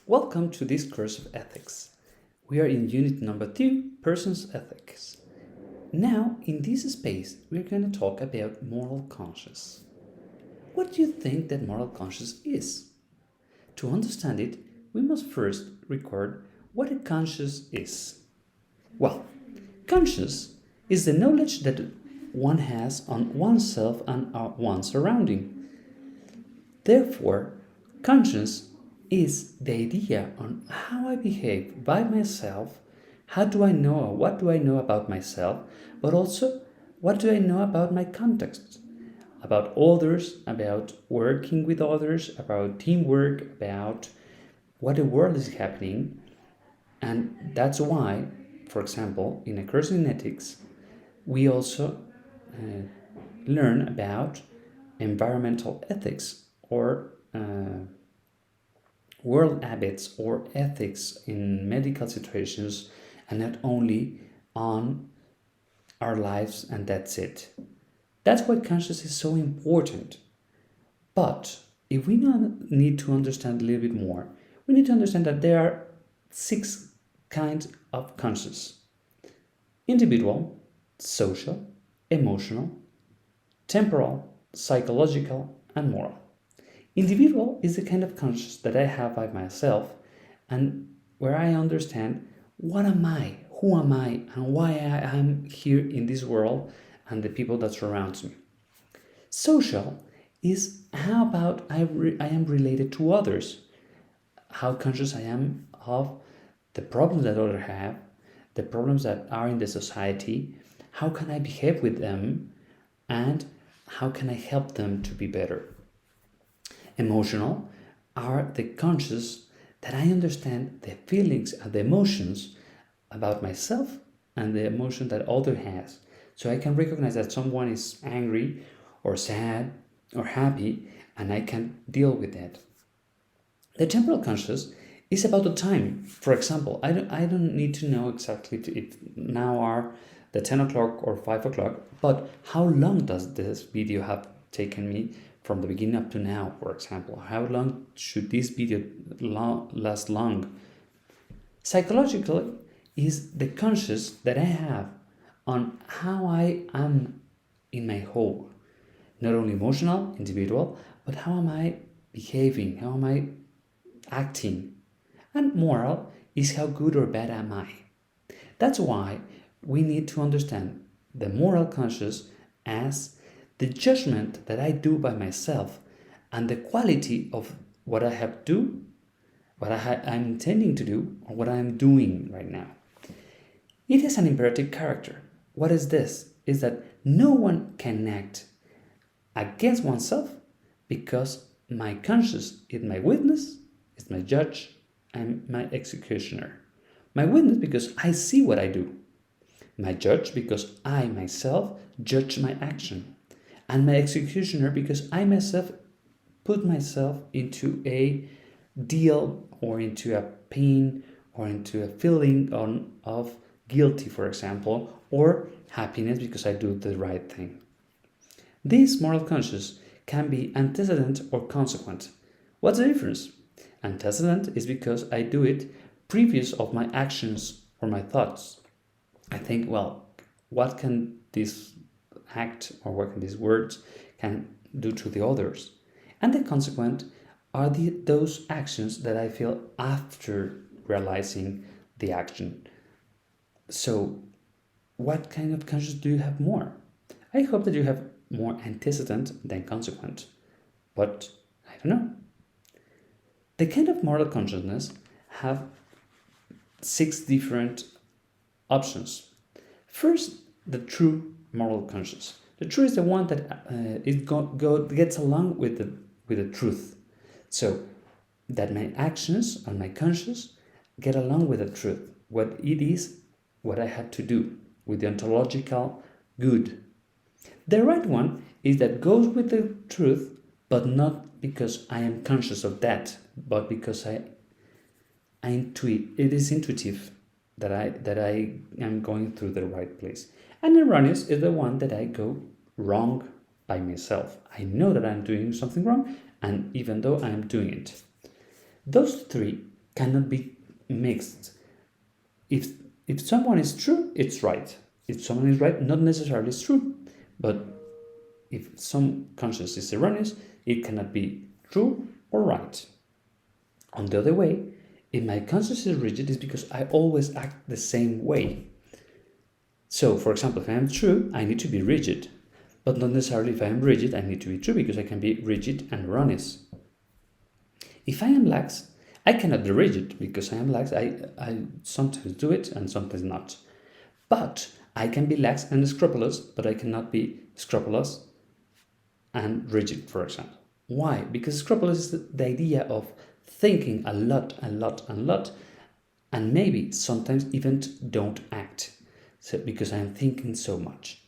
Welcome to this course of ethics. We are in unit number 2, Persons Ethics. Now, in this space, we're going to talk about moral conscience. What do you think that moral conscience is? To understand it, we must first record what a conscience is. Well, conscience is the knowledge that one has on oneself and one's surrounding. Therefore, conscience is the idea on how I behave by myself, how do I know or what do I know about myself, but also what do I know about my context, about others, about working with others, about teamwork, about what the world is happening. And that's why, for example, in a course in ethics, we also learn about environmental ethics or world habits or ethics in medical situations, and not only on our lives and that's it. That's why conscience is so important. But if we need to understand a little bit more, we need to understand that there are 6 kinds of conscience: individual, social, emotional, temporal, psychological, and moral. Individual is the kind of conscience that I have by myself and where I understand what am I, who am I, and why I am here in this world and the people that surrounds me. Social is how about I am related to others, how conscious I am of the problems that others have, the problems that are in the society, how can I behave with them, and how can I help them to be better. Emotional are the conscious that I understand the feelings and the emotions about myself and the emotion that other has. So I can recognize that someone is angry or sad or happy and I can deal with that. The temporal conscious is about the time. For example, I don't need to know exactly if now are the 10 o'clock or 5 o'clock, but how long does this video have taken me from the beginning up to now, for example? How long should this video last long? Psychological is the conscious that I have on how I am in my whole. Not only emotional, individual, but how am I behaving? How am I acting? And moral is how good or bad am I? That's why we need to understand the moral conscious as the judgment that I do by myself and the quality of what I have to do, what I'm intending to do, or what I'm doing right now. It has an imperative character. What is this? Is that no one can act against oneself because my conscience is my witness, is my judge, and my executioner. My witness because I see what I do. My judge because I myself judge my action. And my executioner because I myself put myself into a deal or into a pain or into a feeling of guilty, for example, or happiness because I do the right thing. This moral conscience can be antecedent or consequent. What's the difference? Antecedent is because I do it previous of my actions or my thoughts. I think, well, what can this act or what can these words can do to the others? And the consequent are those actions that I feel after realizing the action. So what kind of conscience do you have more? I hope that you have more antecedent than consequent, but I don't know. The kind of moral consciousness have 6 different options. First, the true moral conscience. The true is the one that gets along with the truth. So that my actions and my conscience get along with the truth. What it is, what I had to do with the ontological good. The right one is that goes with the truth, but not because I am conscious of that, but because it is intuitive that I am going through the right place. And erroneous is the one that I go wrong by myself. I know that I'm doing something wrong, and even though I'm doing it. Those 3 cannot be mixed. If if someone is true, it's right. If someone is right, not necessarily it's true. But if some conscience is erroneous, it cannot be true or right. On the other way, if my conscience is rigid, it's because I always act the same way. So, for example, if I am true, I need to be rigid. But not necessarily if I am rigid, I need to be true because I can be rigid and erroneous. If I am lax, I cannot be rigid because I am lax. I sometimes do it and sometimes not. But I can be lax and scrupulous, but I cannot be scrupulous and rigid, for example. Why? Because scrupulous is the idea of thinking a lot, and maybe sometimes even don't act. So because I'm thinking so much.